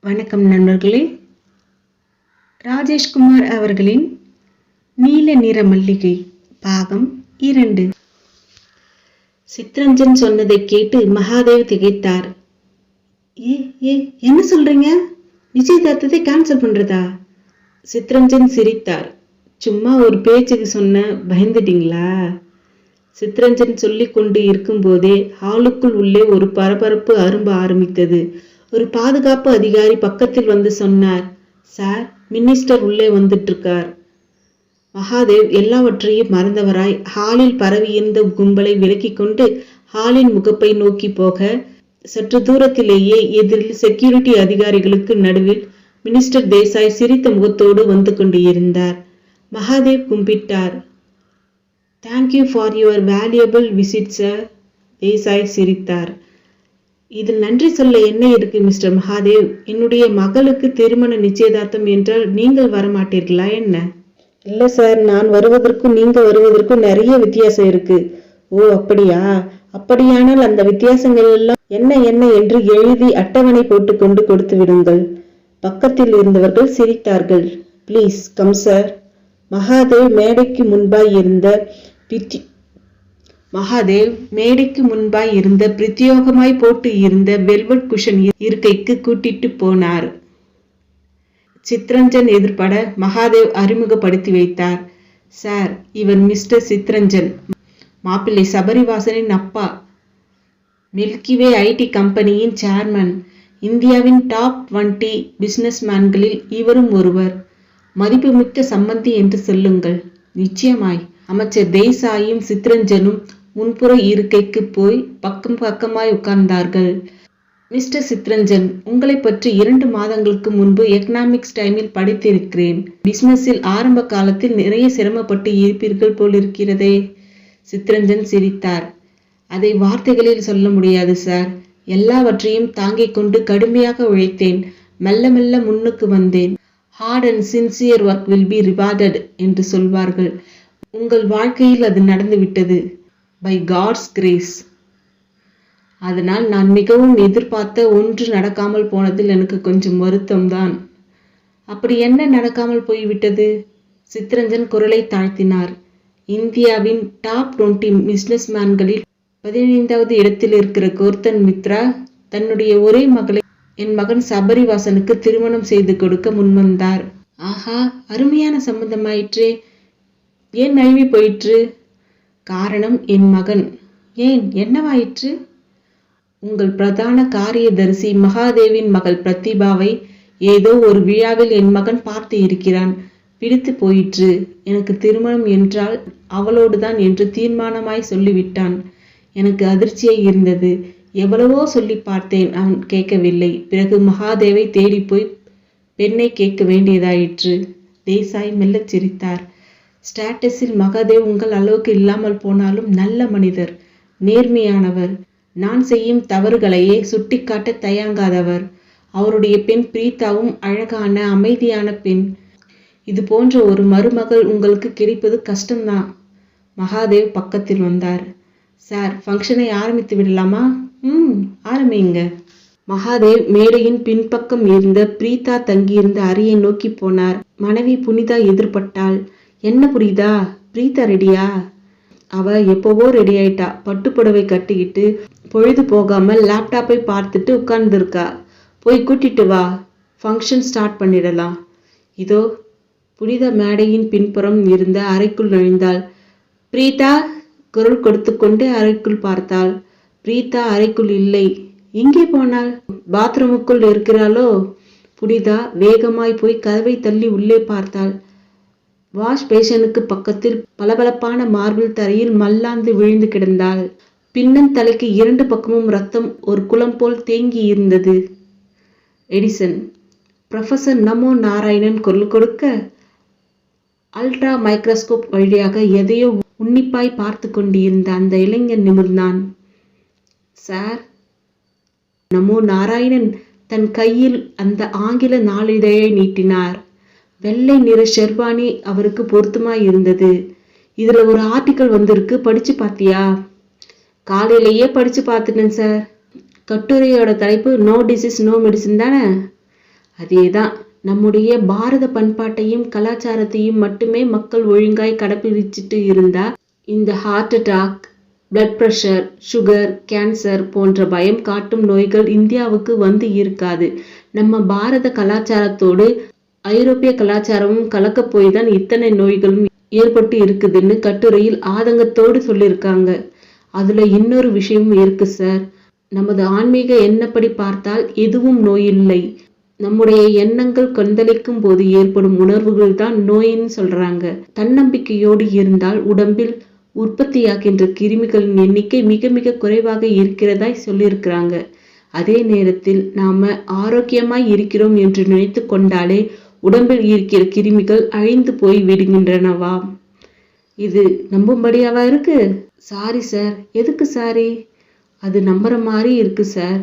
வணக்கம் நண்பர்களே. ராஜேஷ்குமார் அவர்களின் நீல நிற மல்லிகை பாகம் 2. சித்ரஞ்சன் சொன்னதை கேட்டு மகாதேவ் திகைத்தார். என்ன சொல்றீங்க? நிச்சயதார்த்தத்தை கேன்சல் பண்றதா? சித்ரஞ்சன் சிரித்தார். சும்மா ஒரு பேச்சுக்கு சொன்ன, பயந்துட்டீங்களா? சித்ரஞ்சன் சொல்லிக் கொண்டு இருக்கும் போதே ஹாலுக்குள் உள்ளே ஒரு பரபரப்பு அரும்ப ஆரம்பித்தது. ஒரு பாதுகாப்பு அதிகாரி பக்கத்தில் வந்து சொன்னார், சார், மினிஸ்டர் உள்ளே வந்துட்டு இருக்கார். மகாதேவ் எல்லாவற்றையும் மறந்தவராய் ஹாலில் பரவியிருந்த கும்பலை விலக்கி கொண்டு ஹாலின் முகப்பை நோக்கி போக, சற்று தூரத்திலேயே எதிரில் செக்யூரிட்டி அதிகாரிகளுக்கு நடுவில் மினிஸ்டர் தேசாய் சிரித்த முகத்தோடு வந்து கொண்டு இருந்தார். மகாதேவ் கும்பிட்டார். Thank you for your valuable visit sir. Desai சிரித்தார். இதில் நன்றி சொல்ல என்ன இருக்கு மிஸ்டர் மகாதேவ்? என்னுடைய மகளுக்கு திருமண நிச்சயதார்த்தம் என்றால் நீங்கள் வரமாட்டீர்களா என்ன? இல்லை சார், நான் வருவதற்கும் நீங்க வருவதற்கும் நிறைய வித்தியாசம் இருக்கு. ஓ அப்படியா? அப்படியானால் அந்த வித்தியாசங்கள் எல்லாம் என்ன என்ன என்று எழுதி அட்டவணை போட்டு கொண்டு கொடுத்து விடுங்கள். பக்கத்தில் இருந்தவர்கள் சிரித்தார்கள். Please come sir. மகாதேவ் மேடைக்கு முன்பாய் இருந்த பிரத்யோகமாய் போட்டு இருந்த வெல்வெட் குஷன் இருக்கைக்கு கூட்டிட்டு போனார். சித்ரஞ்சன் எதிர்பட மகாதேவ் அறிமுகப்படுத்தி வைத்தார். சார், இவர் மிஸ்டர் சித்ரஞ்சன், மாப்பிள்ளை சபரிவாசனின் அப்பா, மில்கிவே ஐடி கம்பெனியின் சேர்மன். இந்தியாவின் டாப் 20 பிசினஸ் மேன்களில் இவரும் ஒருவர். மதிப்புமிக்க சம்பந்தி என்று சொல்லுங்கள். நிச்சயமாய். அமைச்சர் தேசாயும் சித்ரஞ்சனும் முன்புற இருக்கைக்கு போய் பக்கமாய் உட்கார்ந்தார்கள். மிஸ்டர் சித்ரஞ்சன், உங்களை பற்றி 2 மாதங்களுக்கு முன்பு எக்கனாமிக்ஸ் டைமில் படித்திருக்கிறேன். பிசினஸில் ஆரம்ப காலத்தில் நிறைய சிரமப்பட்டு இருப்பீர்கள் போலிருக்கிறதே. சித்ரஞ்சன் சிரித்தார். அதை வார்த்தைகளில் சொல்ல முடியாது சார். எல்லாவற்றையும் தாங்கிக் கொண்டு கடுமையாக உழைத்தேன். மெல்ல மெல்ல முன்னுக்கு வந்தேன். Hard and sincere work will be rewarded என்று சொல்வார்கள். உங்கள் வாழ்க்கையில் அது நடந்துவிட்டது. By God's grace. அதனால் நான் மிகவும் எதிர்பார்த்த ஒன்று நடக்காமல் போனதில் எனக்கு கொஞ்சம் வருத்தம்தான். அப்படி என்ன நடக்காமல் போய்விட்டது? சித்ரஞ்சன் குரலை தாழ்த்தினார். இந்தியாவின் டாப் 20 பிசினஸ் மேன்களில் 15வது இடத்தில் இருக்கிற கோர்த்தன் மித்ரா தன்னுடைய ஒரே மகளை என் மகன் சபரிவாசனுக்கு திருமணம் செய்து கொடுக்க முன்வந்தார். ஆஹா, அருமையான சம்பந்தமாயிற்றே. ஏன் நழுவி போயிற்று? காரணம் என் மகன். ஏன், என்னவாயிற்று? உங்கள் பிரதான காரியதரிசி மகாதேவின் மகள் பிரதிபாவை ஏதோ ஒரு விழாவில் என் மகன் பார்த்து இருக்கிறான். பிடித்து போயிற்று. எனக்கு திருமணம் என்றால் அவளோடுதான் என்று தீர்மானமாய் சொல்லிவிட்டான். எனக்கு அதிர்ச்சியாய் இருந்தது. எவ்வளவோ சொல்லி பார்த்தேன், அவன் கேட்கவில்லை. பிறகு மகாதேவை தேடி போய் பெண்ணை கேட்க வேண்டியதாயிற்று. தேசாய் மெல்லச் சிரித்தார். ஸ்டேட்டஸில் மகாதேவ் உங்கள் அளவுக்கு இல்லாமல் போனாலும் நல்ல மனிதர், நேர்மையானவர், நான் செய்யும் தவறுகளையே சுட்டிக்காட்ட தயங்காதவர். அவருடைய பெண் பிரீதாவும் அழகான அமைதியான பெண். இது போன்ற ஒரு மருமகள் உங்களுக்கு கிடைப்பது கஷ்டம்தான். மகாதேவ் பக்கத்தில் வந்தார். சார், ஃபங்க்ஷனை ஆரம்பித்து விடலாமா? ஆரம்பிங்க. மகாதேவ் மேடையின் பின்பக்கம் இருந்த பிரீதா தங்கியிருந்த அறையை நோக்கி போனார். மனைவி புனிதா எதிர்பட்டாள். என்ன புரியுதா, பிரீதா ரெடியா? அவ எப்போவோ ரெடி ஆயிட்டா. பட்டுப்புடவை கட்டிக்கிட்டு பொழுது போகாம லேப்டாப்பை பார்த்துட்டு உட்கார்ந்துருக்கா. போய் கூட்டிட்டு வா, ஃபங்க்ஷன் ஸ்டார்ட் பண்ணிடலாம். இதோ. புனிதா மேடையின் பின்புறம் இருந்த அறைக்குள் நுழைந்தாள். பிரீதா, குரல் கொடுத்து கொண்டு அறைக்குள் பார்த்தாள். பிரீதா அறைக்குள் இல்லை. எங்கே போனாள்? பாத்ரூமுக்குள் இருக்கிறாளோ? புனிதா வேகமாய் போய் கதவை தள்ளி உள்ளே பார்த்தாள். வாஷ் பேஷனுக்கு பக்கத்தில் பளபளப்பான மார்பிள் தரையில் மல்லாந்து விழுந்து கிடந்தாள். பின்னன் தலைக்கு 2 பக்கமும் ரத்தம் ஒரு குளம் போல் தேங்கி இருந்தது. எடிசன். ப்ரொஃபசர் நமோ நாராயணன் குரல் கொடுக்க, அல்ட்ரா மைக்ரோஸ்கோப் வழியாக எதையோ உன்னிப்பாய் பார்த்து கொண்டிருந்த அந்த இளைஞன் நிமிர்ந்தான். சார். நமோ நாராயணன் தன் கையில் அந்த ஆங்கில நாளிதழை நீட்டினார். வெள்ளை நிற ஷெர்வானி அவருக்கு பொருத்தமாய் இருந்தது. இதுல ஒரு ஆர்டிக்கல் வந்திருக்கு, படிச்சு பார்த்தியா? காலையிலேயே படிச்சு பார்த்துட்டேன் சார். கட்டுரையோட தலைப்பு நோ டிசீஸ் நோ மெடிசின் தானே? அதேதான், நம்முடைய பாரத பண்பாட்டையும் கலாச்சாரத்தையும் மட்டுமே மக்கள் ஒழுங்காய் கடைபிடிச்சிட்டு இருந்தா இந்த heart attack, blood pressure, sugar, cancer போன்ற பயம் காட்டும் நோய்கள் இந்தியாவுக்கு வந்து இருக்காது. நம்ம பாரத கலாச்சாரத்தோடு ஐரோப்பிய கலாச்சாரமும் கலக்க போய் தான் இத்தனை நோய்களும் ஏற்பட்டு இருக்குதுன்னு கட்டுரையில் ஆதங்கத்தோடு சொல்லியிருக்காங்க. அதுல இன்னொரு விஷயமும் இருக்கு சார். நமது ஆன்மீக எண்ணப்படி பார்த்தால் எதுவும் நோயில்லை. நம்முடைய எண்ணங்கள் கொந்தளிக்கும் போது ஏற்படும் உணர்வுகள் தான் நோயின்னு சொல்றாங்க. தன்னம்பிக்கையோடு இருந்தால் உடம்பில் உற்பத்தியாகின்ற கிருமிகளின் எண்ணிக்கை மிக மிக குறைவாக இருக்கிறதாய் சொல்லியிருக்கிறாங்க. அதே நேரத்தில் நாம ஆரோக்கியமாய் இருக்கிறோம் என்று நினைத்து கொண்டாலே உடம்பில் இருக்கிற கிருமிகள் அழிந்து போய் விடுகின்றனவா? இது நம்பும்படியாவா இருக்கு? Sorry sir. எதுக்கு சாரி? அது நம்புற மாதிரி இருக்கு சார்.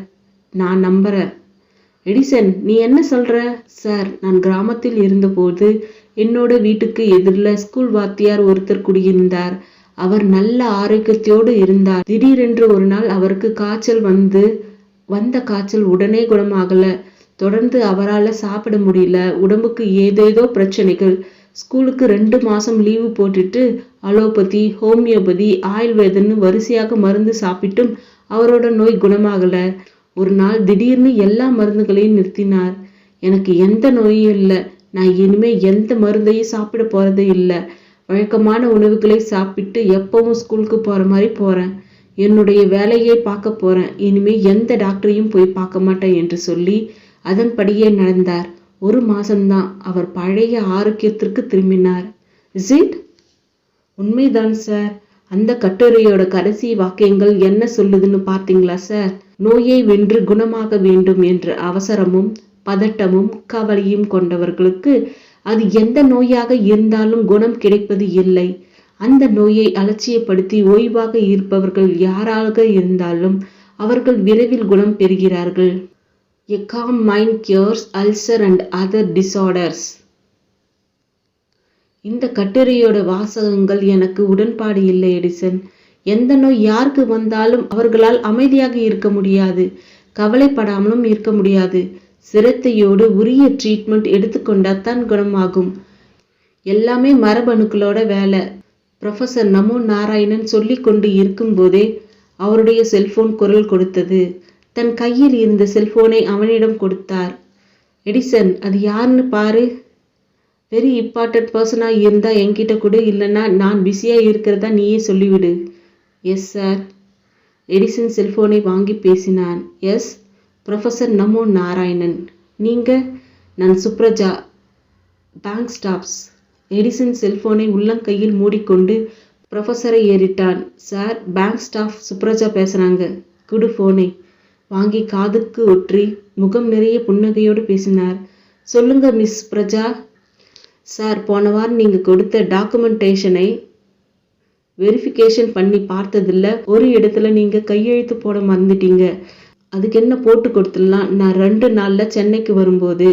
நான் நம்புறேன். எடிசன், நீ என்ன சொல்ற? சார், நான் கிராமத்தில் இருந்தபோது என்னோட வீட்டுக்கு எதிரில் ஸ்கூல் வாத்தியார் ஒருத்தர் குடியிருந்தார். அவர் நல்ல ஆரோக்கியத்தோடு இருந்தார். திடீரென்று ஒரு நாள் அவருக்கு காய்ச்சல் வந்த காய்ச்சல் உடனே குணமாகல. தொடர்ந்து அவரால் சாப்பிட முடியல. உடம்புக்கு ஏதேதோ பிரச்சனைகள். ஸ்கூலுக்கு 2 மாசம் லீவு போட்டுட்டு அலோபதி, ஹோமியோபதி, ஆயுர்வேதன்னு வரிசையாக மருந்து சாப்பிட்டும் அவரோட நோய் குணமாகல. ஒரு நாள் திடீர்னு எல்லா மருந்துகளையும் நிறுத்தினார். எனக்கு எந்த நோயும் இல்லை. நான் இனிமே எந்த மருந்தையும் சாப்பிட போறது இல்லை. வழக்கமான உணவுகளை சாப்பிட்டு எப்பவும் ஸ்கூலுக்கு போற மாதிரி போறேன். என்னுடைய வேலையை பார்க்க போறேன். இனிமே எந்த டாக்டரையும் போய் பார்க்க மாட்டேன் என்று சொல்லி அதன்படியே நடந்தார். 1 மாசம்தான் அவர் பழைய ஆரோக்கியத்திற்கு திரும்பினார். Is it? உண்மைதான் சார். அந்த கட்டுரையோட கடைசி வாக்கியங்கள் என்ன சொல்லுதுன்னு பார்த்தீங்களா சார்? நோயை வென்று குணமாக வேண்டும் என்ற அவசரமும் பதட்டமும் கவலையும் கொண்டவர்களுக்கு அது எந்த நோயாக இருந்தாலும் குணம் கிடைப்பது இல்லை. அந்த நோயை அலட்சியப்படுத்தி ஓய்வாக இருப்பவர்கள் யாராக இருந்தாலும் அவர்கள் விரைவில் குணம் பெறுகிறார்கள். A calm mind cures ulcer and other disorders. இந்த கட்டுரையோட வாசகங்கள் எனக்கு உடன்பாடு இல்லை எடிசன். எந்த நோய் யாருக்கு வந்தாலும் அவர்களால் அமைதியாக இருக்க முடியாது, கவலைப்படாமலும் இருக்க முடியாது. சிரத்தையோடு உரிய ட்ரீட்மெண்ட் எடுத்துக்கொண்டாதான் குணமாகும். எல்லாமே மரபணுக்களோட வேலை. ப்ரொஃபசர் நமோ நாராயணன் சொல்லி கொண்டு இருக்கும் போதே அவருடைய செல்போன் குரல் கொடுத்தது. தன் கையில் இருந்த செல்போனை அவனிடம் கொடுத்தார். எடிசன், அது யாருன்னு பாரு. வெரி இம்பார்ட்டன்ட் பர்சனா இருந்தா என்கிட்ட கொடு, இல்லைன்னா நான் பிஸியா இருக்கிறதா நீயே சொல்லிவிடு. Yes sir. எடிசன் செல்போனை வாங்கி பேசினான். எஸ், ப்ரொஃபசர் நமோ நாராயணன். நீங்க? நான் சுப்ரஜா, பேங்க் ஸ்டாப்ஸ். எடிசன் செல்போனை உள்ளங்கையில் மூடிக்கொண்டு ப்ரொஃபஸரை ஏறிட்டான். சார், பேங்க் ஸ்டாஃப் சுப்ரஜா பேசுறாங்க. குடு போனை. வாங்கி காதுக்கு ஒற்றி முகம் நிறைய புன்னகையோடு பேசினார். சொல்லுங்க மிஸ் பிரஜா. சார், போன வாரம் நீங்க கொடுத்த டாக்குமெண்டேஷனை வெரிஃபிகேஷன் பண்ணி பார்த்ததில்ல. ஒரு இடத்துல நீங்க கையெழுத்து போட மறந்துட்டீங்க. அதுக்கு என்ன போட்டு கொடுத்துடலாம். நான் 2 நாள்ல சென்னைக்கு வரும்போது.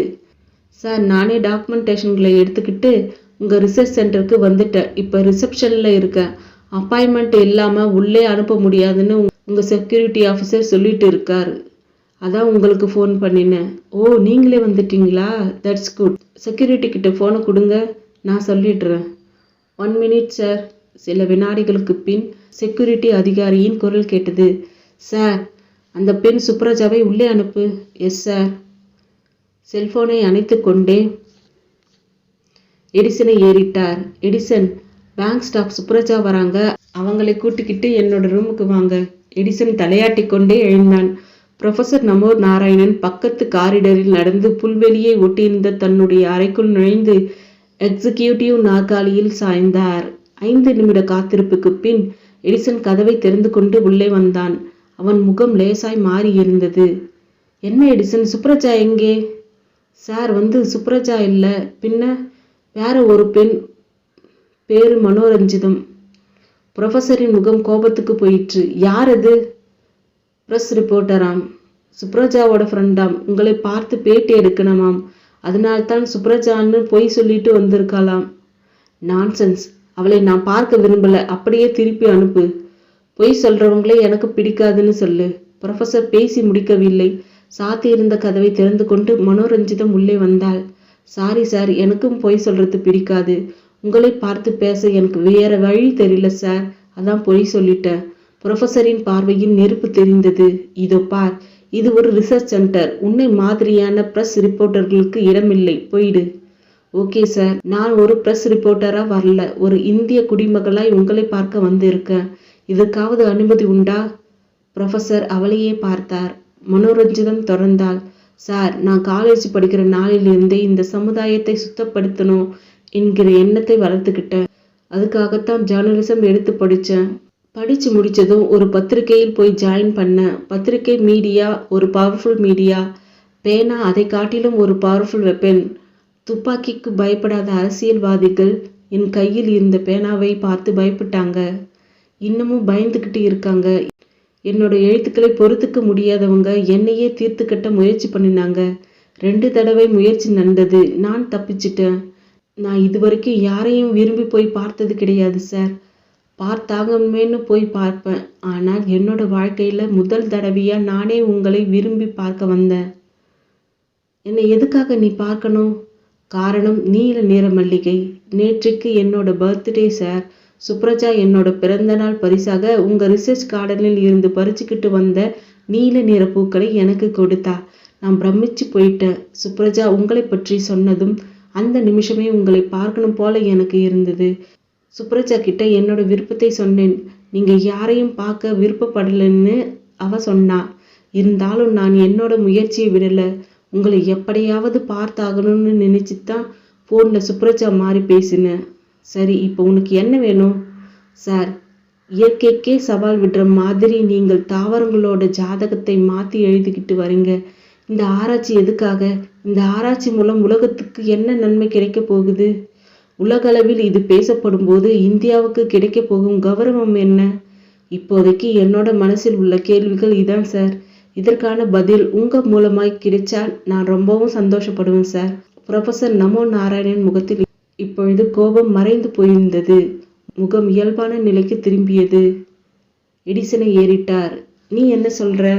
சார், நானே டாக்குமெண்டேஷன்களை எடுத்துக்கிட்டு உங்க ரிசர்ச் சென்டருக்கு வந்துட்டேன். இப்போ ரிசப்ஷன்ல இருக்கேன். அப்பாயின்மெண்ட் இல்லாம உள்ளே அனுப்ப முடியாதுன்னு உங்க செக்யூரிட்டி ஆஃபீஸர் சொல்லிட்டு இருக்காரு. அதான் உங்களுக்கு ஃபோன் பண்ணினேன். ஓ, நீங்களே வந்துட்டீங்களா? That's good. செக்யூரிட்டி கிட்ட ஃபோனை கொடுங்க, நான் சொல்லிடுறேன். 1 மினிட் சார். சில வினாடிகளுக்கு பின் செக்யூரிட்டி அதிகாரியின் குரல் கேட்டது. சார், அந்த பெண் சுப்ரஜாவை உள்ளே அனுப்பு. Yes sir. செல்போனை அணைத்து கொண்டே எடிசனை ஏறிட்டார். எடிசன், பேங்க் ஸ்டாஃப் சுப்ரஜா வராங்க, அவங்களை கூட்டிக்கிட்டு என்னோட ரூமுக்கு வாங்க. எடிசன் தலையாட்டி கொண்டே எழுந்தான். ப்ரொஃபசர் நமோ நாராயணன் பக்கத்து காரிடரில் நடந்து புல்வெளியை ஒட்டியிருந்த தன்னுடைய அறைக்குள் நுழைந்து எக்ஸிகியூட்டிவ் நாற்காலியில் சாய்ந்தார். 5 நிமிட காத்திருப்புக்கு பின் எடிசன் கதவை திறந்து கொண்டு உள்ளே வந்தான். அவன் முகம் லேசாய் மாறி இருந்தது. என்ன எடிசன், சுப்ரஜா எங்கே? சார், சுப்ரஜா இல்லை, பின்ன வேற ஒரு பெண், பேரு மனோரஞ்சிதம். ப்ரொஃபஸரின் முகம் கோபத்துக்கு போயிற்று. யார் அது? பிரஸ் ரிப்போர்ட்டராம். சுப்ரஜாவோட ஃப்ரெண்டாம். உங்களை பார்த்து பேட்டி எடுக்கணுமாம். அதனால்தான் சுப்ரஜான்னு பொய் சொல்லிட்டு வந்திருக்கலாம். நான்சென்ஸ். அவளை நான் பார்க்க விரும்பல. அப்படியே திருப்பி அனுப்பு. பொய் சொல்றவங்களே எனக்கு பிடிக்காதுன்னு சொல்லு. ப்ரொஃபஸர் பேசி முடிக்கவில்லை. சாத்தியிருந்த கதவை திறந்து கொண்டு மனோரஞ்சிதம் உள்ளே வந்தாள். சாரி சார், எனக்கும் பொய் சொல்றது பிடிக்காது. உங்களை பார்த்து பேச எனக்கு வேற வழி தெரியல சார், அதான் பொய் சொல்லிட்டேன். புரொஃபஸரின் பார்வையில் நெருப்பு தெரிந்தது. இதோ பார், இது ஒரு ரிசர்ச் சென்டர். உன்னை மாதிரியான பிரஸ் ரிப்போர்ட்டர்களுக்கு இடமில்லை, போயிடு. ஓகே சார், நான் ஒரு பிரஸ் ரிப்போர்ட்டரா வரல, ஒரு இந்திய குடிமகளாய் உங்களை பார்க்க வந்திருக்கேன். இதற்காவது அனுமதி உண்டா? புரொஃபஸர் அவளையே பார்த்தார். மனோரஞ்சிதம் தொடர்ந்தாள். சார், நான் காலேஜ் படிக்கிற நாளிலிருந்தே இந்த சமுதாயத்தை சுத்தப்படுத்தணும் என்கிற எண்ணத்தை வளர்த்துக்கிட்டேன். அதுக்காகத்தான் ஜேர்னலிசம் எடுத்து படித்தேன். படித்து முடித்ததும் ஒரு பத்திரிகையில் போய் ஜாயின் பண்ணேன். பத்திரிகை மீடியா ஒரு பவர்ஃபுல் மீடியா. பேனா அதை காட்டிலும் ஒரு பவர்ஃபுல் வெப்பன். துப்பாக்கிக்கு பயப்படாத அரசியல்வாதிகள் என் கையில் இருந்த பேனாவை பார்த்து பயப்பட்டாங்க. இன்னமும் பயந்துக்கிட்டு இருக்காங்க. என்னோட எழுத்துக்களை பொறுத்துக்க முடியாதவங்க என்னையே தீர்த்து கட்ட முயற்சி பண்ணினாங்க. 2 தடவை முயற்சி நடந்தது. நான் தப்பிச்சிட்டேன். நான் இதுவரைக்கும் யாரையும் விரும்பி போய் பார்த்தது கிடையாது சார். பார்த்தாங்கன்னு போய் பார்ப்பேன். ஆனால் என்னோட வாழ்க்கையில முதல் தடவையா நானே உங்களை விரும்பி பார்க்க வந்தேன். என்னை எதுக்காக நீ பார்க்கணும்? காரணம், நீல நிற மல்லிகை. நேற்றுக்கு என்னோட பர்த்டே சார். சுப்ரஜா என்னோட பிறந்த நாள் பரிசாக உங்க ரிசர்ச் கார்டனில் இருந்து பறிச்சுக்கிட்டு வந்த நீல நிற பூக்களை எனக்கு கொடுத்தா. நான் பிரமிச்சு போயிட்டேன். சுப்ரஜா உங்களை பற்றி சொன்னதும் அந்த நிமிஷமே உங்களை பார்க்கணும் போல எனக்கு இருந்தது. சுப்ரஜா கிட்ட என்னோட விருப்பத்தை சொன்னேன். நீங்க யாரையும் பார்க்க விருப்பப்படலன்னு அவ சொன்னா. இருந்தாலும் நான் என்னோட முயற்சியை விடல. உங்களை எப்படியாவது பார்த்தாகணும்னு நினைச்சுதான் போன்ல சுப்ரஜா மாறி பேசினேன். சரி, இப்போ உனக்கு என்ன வேணும்? சார், இயற்கைக்கே சவால் விடுற மாதிரி நீங்கள் தாவரங்களோட ஜாதகத்தை மாத்தி எழுதிக்கிட்டு வரீங்க. இந்த ஆராய்ச்சி எதுக்காக? இந்த ஆராய்ச்சி மூலம் உலகத்துக்கு என்ன நன்மை கிடைக்க போகுது? உலகளவில் இது பேசப்படும் போது இந்தியாவுக்கு கிடைக்க போகும் கௌரவம் என்ன? இப்போதைக்கு என்னோட மனசில் உள்ள கேள்விகள் இதான் சார். இதற்கான பதில் உங்க மூலமாய் கிடைச்சால் நான் ரொம்பவும் சந்தோஷப்படுவேன் சார். புரொஃபசர் நமோ நாராயணன் முகத்தில் இப்பொழுது கோபம் மறைந்து போயிருந்தது. முகம் இயல்பான நிலைக்கு திரும்பியது. எடிசனை ஏறிட்டார். நீ என்ன சொல்ற?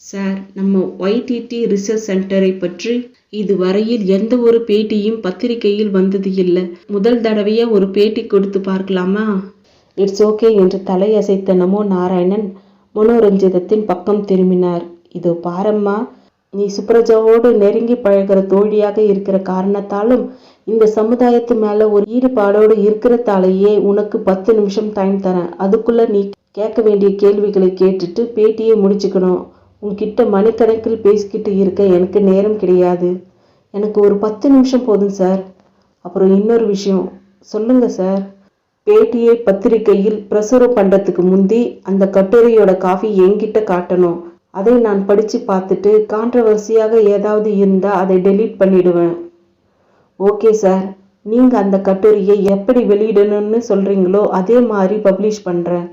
சார், நம்ம YTT ரிசர்ச் சென்டரை பற்றி இதுவரையில் எந்த ஒரு பேட்டியும் பத்திரிகையில் வந்தது இல்லை. முதல் தடவையா ஒரு பேட்டி கொடுத்து பார்க்கலாமா? இட்ஸ் ஓகே என்று தலையசைத்த நமோ நாராயணன் மனோரஞ்சிதத்தின் பக்கம் திரும்பினார். இதோ பாரம்மா, நீ சுப்ரஜாவோடு நெருங்கி பழகிற தோழியாக இருக்கிற காரணத்தாலும் இந்த சமுதாயத்து மேல ஒரு ஈடுபாடோடு இருக்கிறதாலேயே உனக்கு 10 நிமிஷம் டைம் தரேன். அதுக்குள்ள நீ கேட்க வேண்டிய கேள்விகளை கேட்டுட்டு பேட்டியை முடிச்சுக்கணும். உன்கிட்ட மணிக்கணக்கில் பேசிக்கிட்டு இருக்க எனக்கு நேரம் கிடையாது. எனக்கு ஒரு 10 நிமிஷம் போதும் சார். அப்புறம் இன்னொரு விஷயம். சொல்லுங்க சார். பேட்டியை பத்திரிகையில் பிரசுரம் பண்றதுக்கு முந்தி அந்த கட்டுரையோட காஃபி என்கிட்ட காட்டணும். அதை நான் படிச்சு பார்த்துட்டு கான்ட்ரவர்சியாக ஏதாவது இருந்தா அதை டெலீட் பண்ணிடுவேன். ஓகே சார், நீங்க அந்த கட்டுரையை எப்படி வெளியிடணும்னு சொல்றீங்களோ அதே மாதிரி பப்ளிஷ் பண்றேன்.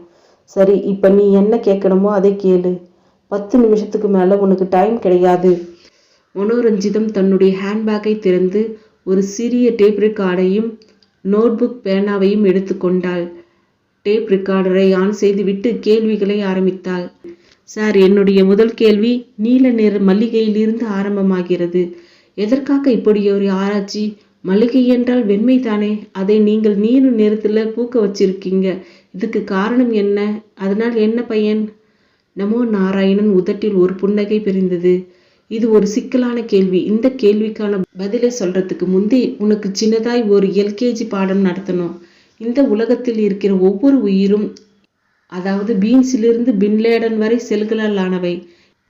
சரி, இப்ப நீ என்ன கேட்கணுமோ அதை கேளு. 10 நிமிஷத்துக்கு மேல உனக்கு டைம் கிடையாது. மனோரஞ்சிதம் தன்னுடைய ஹேண்ட்பேக்கை திறந்து ஒரு சிறிய டேப் ரெக்கார்டையும் நோட்புக் பேனாவையும் எடுத்துக்கொண்டாள். டேப் ரெக்கார்டரை ஆன் செய்துவிட்டு கேள்விகளை ஆரம்பித்தாள். சார், என்னுடைய முதல் கேள்வி நீல நிற மல்லிகையிலிருந்து ஆரம்பமாகிறது. எதற்காக இப்படி ஒரு ஆராய்ச்சி? மல்லிகை என்றால் வெண்மை தானே? அதை நீங்கள் நீல நிறத்துல பூக்க வச்சிருக்கீங்க. இதுக்கு காரணம் என்ன? அதனால் என்ன பயன்? நமோ நாராயணன் உதட்டில் ஒரு புன்னகை பிரிந்தது. இது ஒரு சிக்கலான கேள்வி. இந்த கேள்விக்கான பதிலை சொல்றதுக்கு முந்தி உனக்கு சின்னதாய் ஒரு LKG பாடம் நடத்தணும். இந்த உலகத்தில் இருக்கிற ஒவ்வொரு உயிரும், அதாவது பீன்ஸிலிருந்து பின்லேடன் வரை செல்களால் ஆனவை.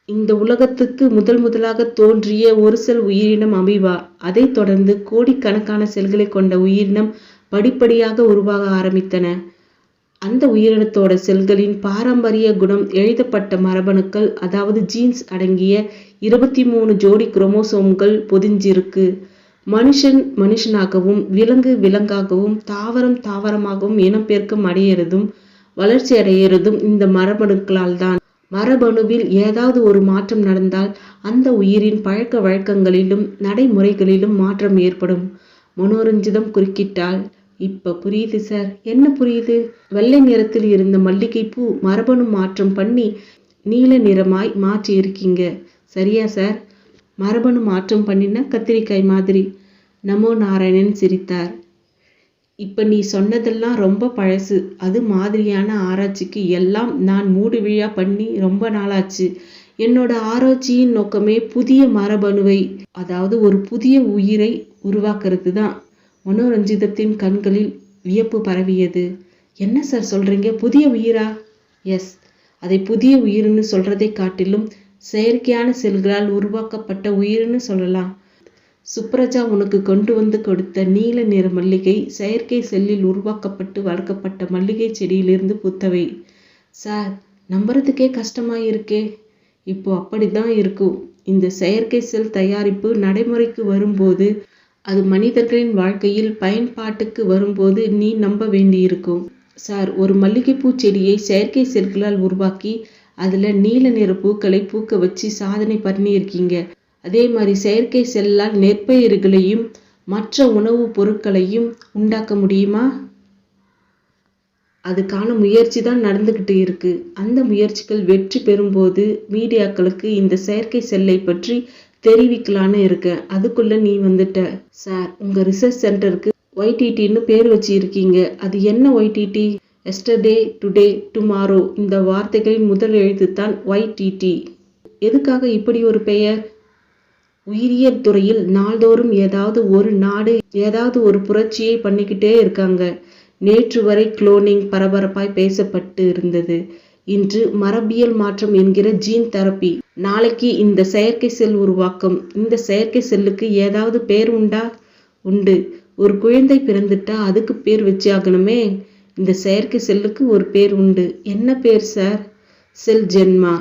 இந்த உலகத்துக்கு முதலாக தோன்றிய ஒரு செல் உயிரினம் அமீபா. அதை தொடர்ந்து கோடிக்கணக்கான செல்களை கொண்ட உயிரினம் படிப்படியாக உருவாக ஆரம்பித்தன. அந்த உயிரினத்தோட செல்களின் பாரம்பரிய குணம் எழுதப்பட்ட மரபணுக்கள், அதாவது ஜீன்ஸ் அடங்கிய 23 ஜோடி குரோமோசோம்கள் பொதிஞ்சிருக்கு. மனுஷன் மனுஷனாகவும் விலங்கு விலங்காகவும் தாவரம் தாவரமாகவும் இனப்பெருக்கம் அடையிறதும் வளர்ச்சி அடையிறதும் இந்த மரபணுக்களால் தான். மரபணுவில் ஏதாவது ஒரு மாற்றம் நடந்தால் அந்த உயிரின் பழக்க வழக்கங்களிலும் நடைமுறைகளிலும் மாற்றம் ஏற்படும். மனோரஞ்சிதம் குறுக்கிட்டாள். இப்ப புரியுது சார். என்ன புரியுது? வெள்ளை நிறத்தில் இருந்த மல்லிகை பூ மரபணு மாற்றம் பண்ணி நீல நிறமாய் மாற்றி இருக்கீங்க. சரியா சார்? மரபணு மாற்றம் பண்ணின கத்திரிக்காய் மாதிரி. நமோ நாராயணன் சிரித்தார். இப்ப நீ சொன்னதெல்லாம் ரொம்ப பழசு. அது மாதிரியான ஆராய்ச்சிக்கு எல்லாம் நான் மூடு விழா பண்ணி ரொம்ப நாளாச்சு. என்னோட ஆராய்ச்சியின் நோக்கமே புதிய மரபணுவை, அதாவது ஒரு புதிய உயிரை உருவாக்குறது தான். மனோரஞ்சிதத்தின் கண்களில் வியப்பு பரவியது. என்ன சார் சொல்றீங்க? புதிய உயிரா? எஸ். அதை புதிய உயிர்னு சொல்றதை காட்டிலும் செயற்கையான செல்களால் உருவாக்கப்பட்ட உயிர்னு சொல்லலாம். சுப்ரஜா உனக்கு கொண்டு வந்து கொடுத்த நீல நிற மல்லிகை செயற்கை செல்லில் உருவாக்கப்பட்டு வளர்க்கப்பட்ட மல்லிகை செடியிலிருந்து பூத்தவை. சார், நம்புறதுக்கே கஷ்டமா இருக்கே. இப்போ அப்படிதான் இருக்கும். இந்த செயற்கை செல் தயாரிப்பு நடைமுறைக்கு வரும்போது, அது மனிதர்களின் வாழ்க்கையில் பயன்பாட்டுக்கு வரும்போது நீ நம்ப வேண்டியிருக்கும். சார், ஒரு மல்லிகைப்பூ செடியை செயற்கை செல்களால் உருவாக்கி அதுல நீல நிற பூக்களை பூக்க வச்சு சாதனை பண்ணியிருக்கீங்க. அதே மாதிரி செயற்கை செல்லால் நெற்பயிர்களையும் மற்ற உணவுப் பொருட்களையும் உண்டாக்க முடியுமா? அதுக்கான முயற்சி தான் நடந்துகிட்டு இருக்கு. அந்த முயற்சிகள் வெற்றி பெறும்போது மீடியாக்களுக்கு இந்த செயற்கை செல்லை பற்றி தெரிவிக்கலான்னு இருக்கேன். அதுக்குள்ள நீ வந்துட்ட. சார், உங்க ரிசர்ச் சென்டருக்கு YTTன்னு பேர் வச்சு இருக்கீங்க. அது என்ன YTT? Yesterday, today, tomorrow. இந்த வார்த்தைகளின் முதல் எழுத்து தான் YTT. எதுக்காக இப்படி ஒரு பெயர்? உயிரியல் துறையில் நாள்தோறும் ஏதாவது ஒரு நாடு ஏதாவது ஒரு புரட்சியை பண்ணிக்கிட்டே இருக்காங்க. நேற்று வரை குளோனிங் பரபரப்பாய் பேசப்பட்டு இருந்தது. இன்று மரபியல் மாற்றம் என்கிற ஜீன் தெரப்பி. நாளைக்கு இந்த செயற்கை செல் உருவாக்கம். இந்த செயற்கை செல்லுக்கு ஏதாவது பேர் உண்டா? உண்டு. ஒரு குழந்தை பிறந்துட்டா அதுக்கு பேர் வச்சு ஆகணுமே. இந்த செயற்கை செல்லுக்கு ஒரு பேர் உண்டு. என்ன பேர் சார்? செல் ஜென்மா.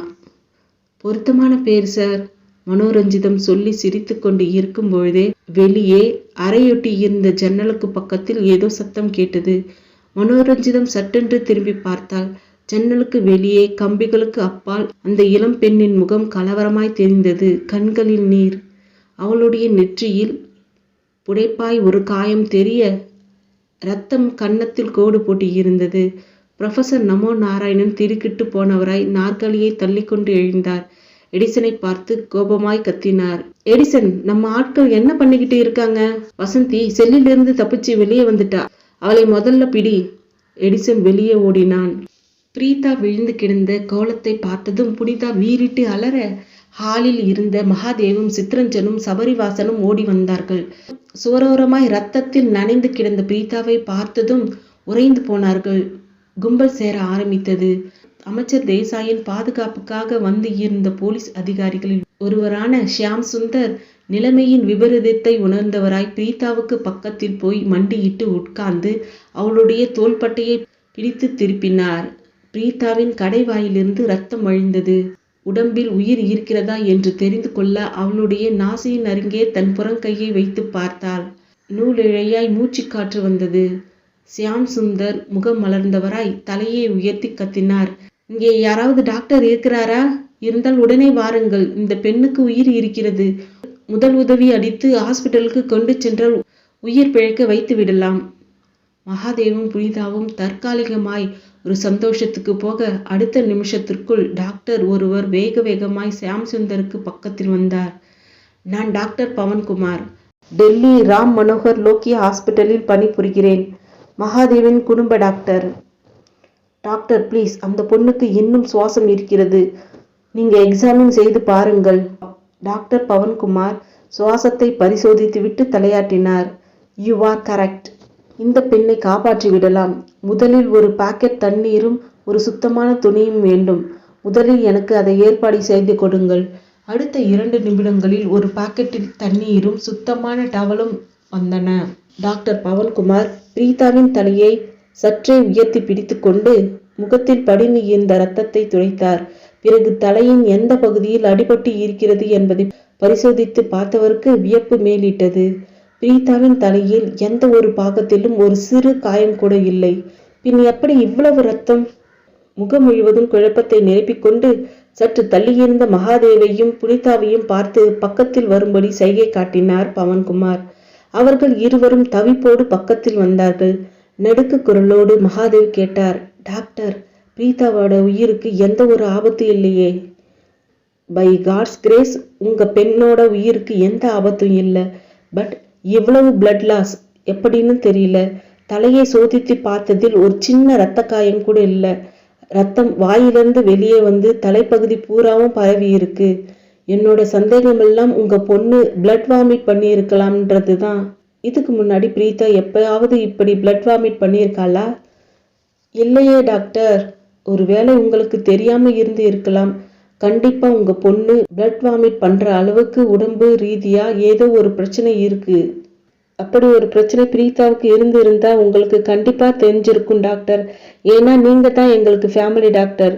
பொருத்தமான பேர் சார். மனோரஞ்சிதம் சொல்லி சிரித்து கொண்டு இருக்கும் பொழுதே வெளியே அறையொட்டி இருந்த ஜன்னலுக்கு பக்கத்தில் ஏதோ சத்தம் கேட்டது. மனோரஞ்சிதம் சட்டென்று திரும்பி பார்த்தாள். ஜன்னலுக்கு வெளியே கம்பிகளுக்கு அப்பால் அந்த இளம் பெண்ணின் முகம் கலவரமாய் தெரிந்தது. கண்களில் நீர். அவளுடைய நெற்றியில் புடைப்பாய் ஒரு காயம் தெரிய ரத்தம் கன்னத்தில் கோடு போட்டு இருந்தது. புரொஃபசர் நமோ நாராயணன் திடுக்கிட்டு போனவராய் நாற்காலியை தள்ளிக்கொண்டு எழுந்தார். எடிசனை பார்த்து கோபமாய் கத்தினார். எடிசன், நம்ம ஆட்கள் என்ன பண்ணிக்கிட்டு இருக்காங்க? வசந்தி செல்லிலிருந்து தப்பிச்சு வெளியே வந்துட்டா. அவளை முதல்ல பிடி. எடிசன் வெளியே ஓடினான். பிரீதா விழுந்து கிடந்த கோலத்தை பார்த்ததும் புனிதா வீறிட்டு அலற ஹாலில் இருந்த மகாதேவும் சித்ரஞ்சனும் சபரிவாசனும் ஓடி வந்தார்கள். சுவரோரமாய் ரத்தத்தில் நனைந்து கிடந்த பிரீதாவை பார்த்ததும் உறைந்து போனார்கள். கும்பல் சேர ஆரம்பித்தது. அமைச்சர் தேசாயின் பாதுகாப்புக்காக வந்து இருந்த போலீஸ் அதிகாரிகளில் ஒருவரான ஷியாம் சுந்தர் நிலைமையின் விபரீதத்தை உணர்ந்தவராய் பிரீதாவுக்கு பக்கத்தில் போய் மண்டியிட்டு உட்கார்ந்து அவளுடைய தோள்பட்டையை பிடித்து திருப்பினார். பிரீதாவின் கடைவாயிலிருந்து ரத்தம் வழிந்தது. உடம்பில் உயிர் இருக்கிறதா என்று தெரிந்து கொள்ள அவளுடைய நாசியின் அருகே தன் புறங்கையை வைத்து பார்த்தாள். நூலிழையாய் மூச்சு காற்று வந்தது. ஷியாம் சுந்தர் முகம் மலர்ந்தவராய் தலையை உயர்த்தி கத்தினார். இங்கே யாராவது டாக்டர் இருக்கிறாரா? இருந்தால் உடனே வாருங்கள். இந்த பெண்ணுக்கு உயிர் இருக்கிறது. முதல் உதவி அளித்து ஹாஸ்பிட்டலுக்கு கொண்டு சென்றால் உயிர் பிழைக்க வைத்து விடலாம். மகாதேவும் புனிதாவும் தற்காலிகமாய் ஒரு சந்தோஷத்துக்கு போக அடுத்த நிமிஷத்திற்குள் டாக்டர் ஒருவர் வேக வேகமாய் ஷியாம் சுந்தருக்கு பக்கத்தில் வந்தார். நான் டாக்டர் பவன்குமார். டெல்லி ராம் மனோகர் லோக்கியா ஹாஸ்பிட்டலில் பணிபுரிகிறேன். மகாதேவின் குடும்ப டாக்டர். டாக்டர், ப்ளீஸ், அந்த பொண்ணுக்கு இன்னும் சுவாசம் இருக்கிறது. நீங்க எக்ஸாமின் செய்து பாருங்கள். டாக்டர் பவன்குமார் சுவாசத்தை பரிசோதித்துவிட்டு தலையாட்டினார். You are correct. இந்த பெண்ணை காப்பாற்றி விடலாம். முதலில் ஒரு பாக்கெட் தண்ணீரும் ஒரு சுத்தமான துணியும் வேண்டும். முதலில் எனக்கு அதை ஏற்பாடு செய்து கொடுங்கள். அடுத்த 2 நிமிடங்களில் ஒரு பாக்கெட்டில் தண்ணீரும் சுத்தமான டவலும் வந்தன. டாக்டர் பவன்குமார் பிரீதாவின் தலையை சற்றே உயர்த்தி பிடித்து கொண்டு முகத்தில் படிந்து இருந்த ரத்தத்தை துடைத்தார். பிறகு தலையின் எந்த பகுதியில் அடிபட்டு இருக்கிறது என்பதை பரிசோதித்து பார்த்தவருக்கு வியப்பு மேலிட்டது. பிரீதாவின் தலையில் எந்த ஒரு பாகத்திலும் ஒரு சிறு காயம் கூட இல்லை. பின் எப்படி இவ்வளவு ரத்தம்? முகம் முழுவதும் குழப்பத்தை நிரப்பிக்கொண்டு சற்று தள்ளியிருந்த மகாதேவையும் புனிதாவையும் பார்த்து பக்கத்தில் வரும்படி சைகை காட்டினார் பவன்குமார். அவர்கள் இருவரும் தவிப்போடு பக்கத்தில் வந்தார்கள். நடுக்கு குரலோடு மகாதேவ் கேட்டார், டாக்டர், பிரீதாவோட உயிருக்கு எந்த ஒரு ஆபத்து இல்லையே? பை காட்ஸ் கிரேஸ் உங்கள் பெண்ணோட உயிருக்கு எந்த ஆபத்தும் இல்லை. பட் இவ்வளவு பிளட் லாஸ் எப்படின்னு தெரியல. தலையை சோதித்து பார்த்ததில் ஒரு சின்ன இரத்த காயம் கூட இல்லை. ரத்தம் வாயிலிருந்து வெளியே வந்து தலைப்பகுதி பூராவும் பரவி இருக்கு. என்னோட சந்தேகமெல்லாம் உங்கள் பொண்ணு பிளட் வாமிட் பண்ணியிருக்கலாம்ன்றது தான். இதுக்கு முன்னாடி பிரீதா எப்பயாவது இப்படி பிளட் வாமிட் பண்ணியிருக்காளா? இல்லையே டாக்டர். ஒருவேளை உங்களுக்கு தெரியாம இருந்து இருக்கலாம். கண்டிப்பா உங்க பொண்ணு பிளட் வாமிட் பண்ற அளவுக்கு உடம்பு ரீதியா ஏதோ ஒரு பிரச்சனை இருக்கு. அப்படி ஒரு பிரச்சனை பிரீதாவுக்கு இருந்தா உங்களுக்கு கண்டிப்பா தெரிஞ்சிருக்கும் டாக்டர். ஏன்னா நீங்க தான் எங்களுக்கு family doctor.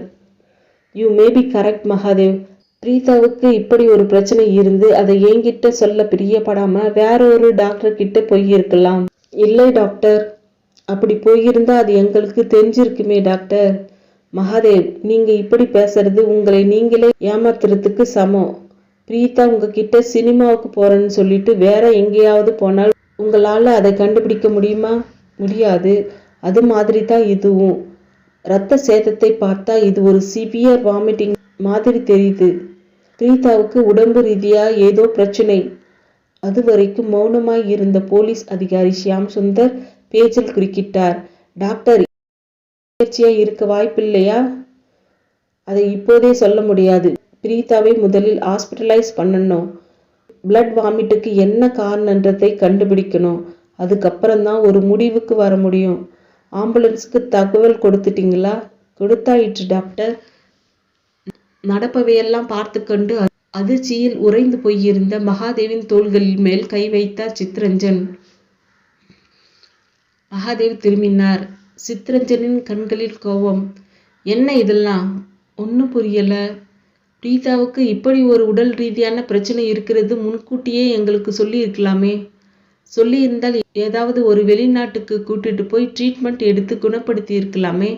You may be correct Mahadev. பிரீதாவுக்கு இப்படி ஒரு பிரச்சனை இருந்து அதை என்கிட்ட சொல்ல பிரியப்படாம வேற ஒரு டாக்டர் கிட்ட போயிருக்கலாம். இல்லை டாக்டர், அப்படி போயிருந்தா அது எங்களுக்கு தெரிஞ்சிருக்குமே டாக்டர். மகாதேவ், நீங்க இப்படி பேசுறது உங்களை நீங்களே ஏமாத்துறதுக்கு சமம். பிரீதா உங்ககிட்ட சினிமாவுக்கு போறேன்னு சொல்லிட்டு வேற எங்கேயாவது போனால் உங்களால அதை கண்டுபிடிக்க முடியுமா? முடியாது. அது மாதிரி தான் இதுவும். இரத்த சேதத்தை பார்த்தா இது ஒரு சிவியர் வாமிட்டிங் மாதிரி தெரியுது. பிரீதாவுக்கு உடம்பு ரீதியா ஏதோ பிரச்சனை. அது வரைக்கும் மௌனமாய் இருந்த போலீஸ் அதிகாரி ஷியாம் சுந்தர் பேச்சில் குறுக்கிட்டார். டாக்டர், முயற்சியா இருக்க வாய்ப்பில்லையா? அதை இப்போதே சொல்ல முடியாது. பிரீதாவை முதலில் ஹாஸ்பிட்டலைஸ் பண்ணணும். பிளட் வாமிட்டுக்கு என்ன காரணன்றதை கண்டுபிடிக்கணும். அதுக்கப்புறம் தான் ஒரு முடிவுக்கு வர முடியும். ஆம்புலன்ஸுக்கு தகவல் கொடுத்துட்டீங்களா? கொடுத்தாயிற்று டாக்டர். நடப்பவையெல்லாம் பார்த்து கொண்டு அதிர்ச்சியில் உறைந்து போயிருந்த மகாதேவின் தோள்களின் மேல் கை வைத்தார் சித்ரஞ்சன். மகாதேவ் திரும்பினார். சித்ரஞ்சனின் கண்களில் கோபம். என்ன இதெல்லாம்? ஒன்றும் புரியல. பிரீதாவுக்கு இப்படி ஒரு உடல் ரீதியான பிரச்சனை இருக்கிறது முன்கூட்டியே எங்களுக்கு சொல்லி இருக்கலாமே. சொல்லியிருந்தால் ஏதாவது ஒரு வெளிநாட்டுக்கு கூட்டிட்டு போய் ட்ரீட்மெண்ட் எடுத்து குணப்படுத்தி இருக்கலாமே.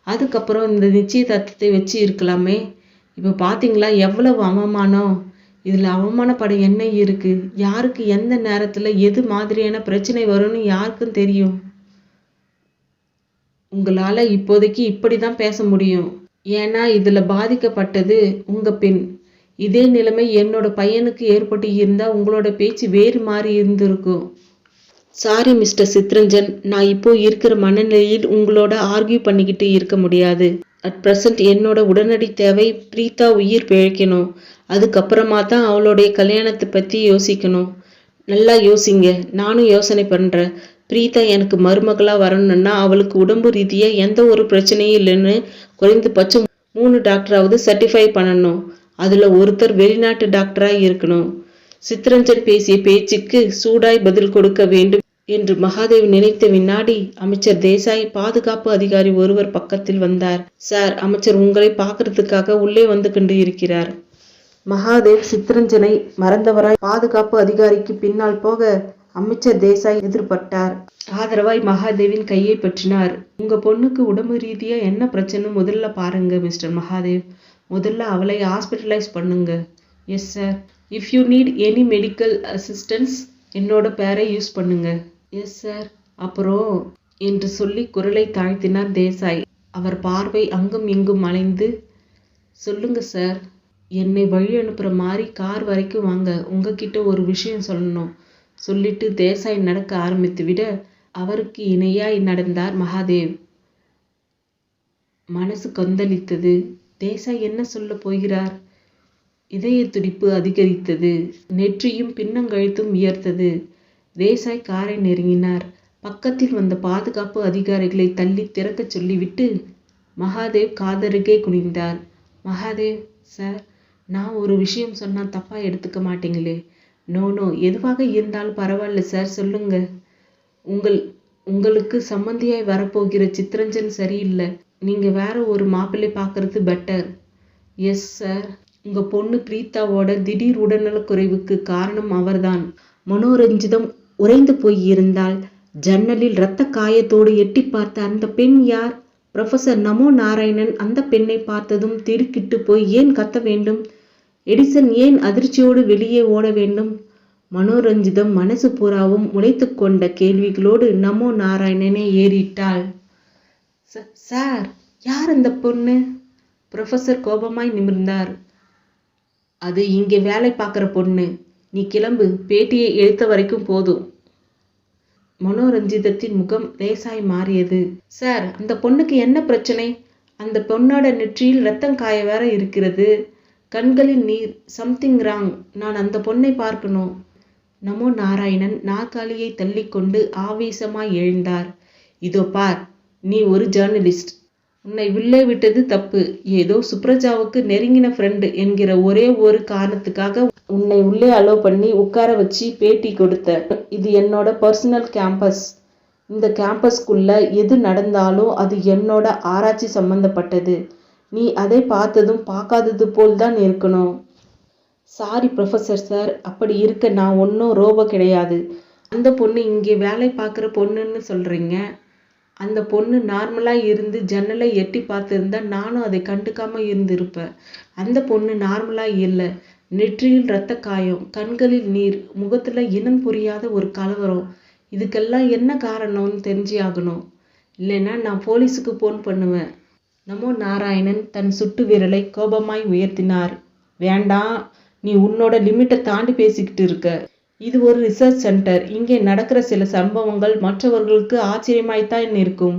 அதுக்கப்புறம் இந்த நிச்சயதார்த்தத்தை வச்சு இருக்கலாமே. இப்போ பார்த்தீங்களா எவ்வளவு அவமானம். இதில் அவமானப்பட என்ன இருக்கு? யாருக்கு எந்த நேரத்தில் எது மாதிரியான பிரச்சனை வரும்னு யாருக்கும் தெரியும். உங்களால் இப்போதைக்கு இப்படி தான் பேச முடியும். ஏன்னா இதில் பாதிக்கப்பட்டது உங்கள் பெண். இதே நிலைமை என்னோட பையனுக்கு ஏற்பட்டு இருந்தால் உங்களோட பேச்சு வேறு மாறி இருந்திருக்கும். சாரி மிஸ்டர் சித்ரஞ்சன், நான் இப்போ இருக்கிற மனநிலையில் உங்களோட ஆர்கியூ பண்ணிக்கிட்டு இருக்க முடியாது. அட் ப்ரெசண்ட் என்னோட உடனடி தேவை பிரீதா உயிர் பிழைக்கணும். அதுக்கப்புறமா தான் அவளுடைய கல்யாணத்தை பற்றி யோசிக்கணும். நல்லா யோசிங்க. நானும் யோசனை பண்ணுறேன். பிரீதா எனக்கு மருமகளாக வரணும்னா அவளுக்கு உடம்பு ரீதியாக எந்த ஒரு பிரச்சனையும் இல்லைன்னு குறைந்தபட்சம் 3 டாக்டராவது சர்டிஃபை பண்ணணும். அதில் ஒருத்தர் வெளிநாட்டு டாக்டராக இருக்கணும். சித்ரஞ்சன் பேசிய பேச்சுக்கு சூடாய் பதில் கொடுக்க வேண்டும் என்று மகாதேவ் நினைத்த வினாடி அமைச்சர் தேசாய் பாதுகாப்பு அதிகாரி ஒருவர் பக்கத்தில் வந்தார். சார், அமைச்சர் உங்களை பார்க்கறதுக்காக உள்ளே வந்து கொண்டு இருக்கிறார். மகாதேவ் சித்ரஞ்சனை மறந்தவராய் பாதுகாப்பு அதிகாரிக்கு பின்னால் போக அமைச்சர் தேசாய் எதிர்பட்டார். ஆதரவாய் மகாதேவின் கையை பற்றினார். உங்க பொண்ணுக்கு உடம்பு ரீதியா என்ன பிரச்சனை முதல்ல பாருங்க மிஸ்டர் மகாதேவ். முதல்ல அவளை ஹாஸ்பிட்டலைஸ் பண்ணுங்க. Yes sir. If you need any medical assistance என்னோட பேரை யூஸ் பண்ணுங்க. Yes sir. அப்புறம் என்று சொல்லி குரலை தாழ்த்தினார் தேசாய். அவர் பார்வை அங்கும் இங்கும் அலைந்து, சொல்லுங்க சார். என்னை வழி அனுப்புற மாதிரி கார் வரைக்கும் வாங்க. உங்ககிட்ட ஒரு விஷயம் சொல்லணும். சொல்லிட்டு தேசாய் நடக்க ஆரம்பித்து விட அவருக்கு இணையாய் நடந்தார் மகாதேவ். மனசு கொந்தளித்தது. தேசாய் என்ன சொல்ல போகிறார்? இதய துடிப்பு அதிகரித்தது. நெற்றியும் பின்னங்கழுத்தும் உயர்த்தது. தேசாய் காரை நெருங்கினார். பக்கத்தில் வந்த பாதுகாப்பு அதிகாரிகளை தள்ளி திறக்க சொல்லிவிட்டு மகாதேவ் காதருகே குனிந்தார். மகாதேவ் சார், நான் ஒரு விஷயம் சொன்னா தப்பா எடுத்துக்க மாட்டீங்களே? நோ, எதுவாக இருந்தாலும் பரவாயில்ல சார், சொல்லுங்க. உங்களுக்கு சம்மந்தியாய் வரப்போகிற சித்ரஞ்சன் சரியில்லை. நீங்க வேற ஒரு மாப்பிள்ளை பார்க்கறது பெட்டர். Yes sir. உங்க பொண்ணு பிரீதாவோட திடீர் உடல்நலக்குறைவுக்கு காரணம் அவர்தான். மனோரஞ்சிதம் உறைந்து போய் இருந்தால் ஜன்னலில் இரத்த காயத்தோடு எட்டி பார்த்த அந்த பெண் யார்? ப்ரொஃபசர் நமோ நாராயணன் அந்த பெண்ணை பார்த்ததும் திடுக்கிட்டு போய் ஏன் கத்த வேண்டும்? எடிசன் ஏன் அதிர்ச்சியோடு வெளியே ஓட வேண்டும்? மனோரஞ்சிதம் மனசு பூராவும் முளைத்து கொண்ட கேள்விகளோடு நமோ நாராயணனே ஏறிட்டாள். சார், யார் அந்த பொண்ணு? ப்ரொஃபசர் கோபமாய் நிமிர்ந்தார். அது இங்கே வேலை பார்க்குற பொண்ணு. நீ கிளம்பு, பேட்டியை எடுத்த வரைக்கும் போதும். மனோரஞ்சிதத்தின் முகம் லேசாய் மாறியது. சார், அந்த பொண்ணுக்கு என்ன பிரச்சனை? அந்த பொண்ணோட நெற்றியில் ரத்தம் காய வேற இருக்கிறது. கண்களில் நீர். Something wrong. நான் அந்த பொண்ணை பார்க்கணும். நமோ நாராயணன் நாற்காலியை தள்ளிக்கொண்டு ஆவேசமாய் எழுந்தார். இதோ பார், நீ ஒரு ஜேர்னலிஸ்ட். உன்னை உள்ளே விட்டது தப்பு. ஏதோ சுப்ரஜாவுக்கு நெருங்கின ஃப்ரெண்டு என்கிற ஒரே ஒரு காரணத்துக்காக உன்னை உள்ளே அலோவ் பண்ணி உட்கார வச்சு பேட்டி கொடுத்த. இது என்னோட பர்சனல் கேம்பஸ். இந்த கேம்பஸ்குள்ள எது நடந்தாலும் அது என்னோட ஆராய்ச்சி சம்பந்தப்பட்டது. நீ அதை பார்த்ததும் பார்க்காதது போல் தான் இருக்கணும். சாரி ப்ரொஃபஸர் சார், அப்படி இருக்க நான் ஒன்றும் ரோபோ கிடையாது. அந்த பொண்ணு இங்கே வேலை பார்க்குற பொண்ணுன்னு சொல்கிறீங்க. அந்த பொண்ணு நார்மலாக இருந்து ஜன்னலை எட்டி பார்த்துருந்தா நானும் அதை கண்டுக்காமல் இருந்திருப்பேன். அந்த பொண்ணு நார்மலாக இல்லை. நெற்றியில் இரத்த காயம், கண்களில் நீர், முகத்தில் இனம் புரியாத ஒரு கலவரம். இதுக்கெல்லாம் என்ன காரணம்னு தெரிஞ்சு ஆகணும். இல்லைன்னா நான் போலீஸுக்கு ஃபோன் பண்ணுவேன். நமோ நாராயணன் தன் சுட்டு விரலை கோபமாய் உயர்த்தினார். வேண்டாம், நீ உன்னோட லிமிட்டை தாண்டி பேசிக்கிட்டு இருக்க. இது ஒரு ரிசர்ச் சென்டர். இங்கே நடக்கிற சில சம்பவங்கள் மற்றவர்களுக்கு ஆச்சரியமாய்த்தான் இருக்கும்.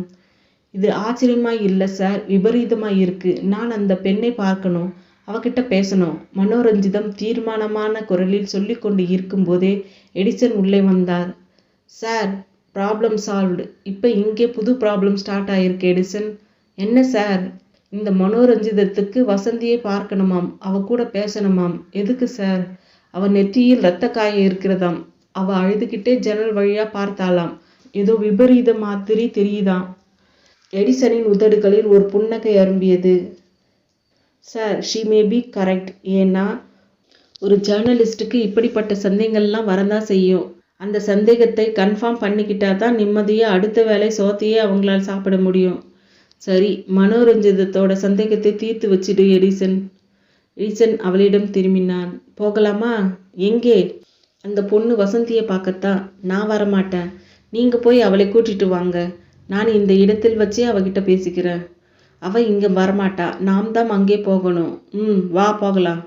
இது ஆச்சரியமாய் இல்லை சார், விபரீதமாய் இருக்கு. நான் அந்த பெண்ணை பார்க்கணும், அவகிட்ட பேசணும். மனோரஞ்சிதம் தீர்மானமான குரலில் சொல்லி கொண்டு இருக்கும்போதே எடிசன் உள்ளே வந்தார். Sir, problem solved. இப்போ இங்கே புது ப்ராப்ளம் ஸ்டார்ட் ஆயிருக்கு எடிசன். என்ன சார்? இந்த மனோரஞ்சிதத்துக்கு வசந்தியை பார்க்கணுமாம், அவ கூட பேசணுமாம். எதுக்கு சார்? அவ நெற்றியில் இரத்த காய இருக்கிறதாம். அவ அழுதுகிட்டே ஜன்னல் வழியா பார்த்தாலாம். ஏதோ விபரீத மாதிரி தெரியுதாம். எடிசனின் உதடுகளில் ஒரு புன்னகை அரும்பியது. Sir, she may be correct. ஏன்னா ஒரு ஜேர்னலிஸ்ட்டுக்கு இப்படிப்பட்ட சந்தேகங்கள்லாம் வரதான் செய்யும். அந்த சந்தேகத்தை கன்ஃபார்ம் பண்ணிக்கிட்டா தான் நிம்மதியாக அடுத்த வேலை சோத்தையே அவங்களால் சாப்பிட முடியும். சரி, மனோரஞ்சிதத்தோட சந்தேகத்தை தீர்த்து வச்சிடு எடிசன். எடிசன் அவளிடம் திரும்பினான். போகலாமா? எங்கே? அந்த பொண்ணு வசந்தியை பார்க்கத்தான். நான் வரமாட்டேன். நீங்கள் போய் அவளை கூட்டிட்டு வாங்க. நான் இந்த இடத்தில் வச்சே அவகிட்ட பேசிக்கிறேன். அவள் இங்கே வரமாட்டா. நாம் தான் அங்கே போகணும். வா போகலாம்.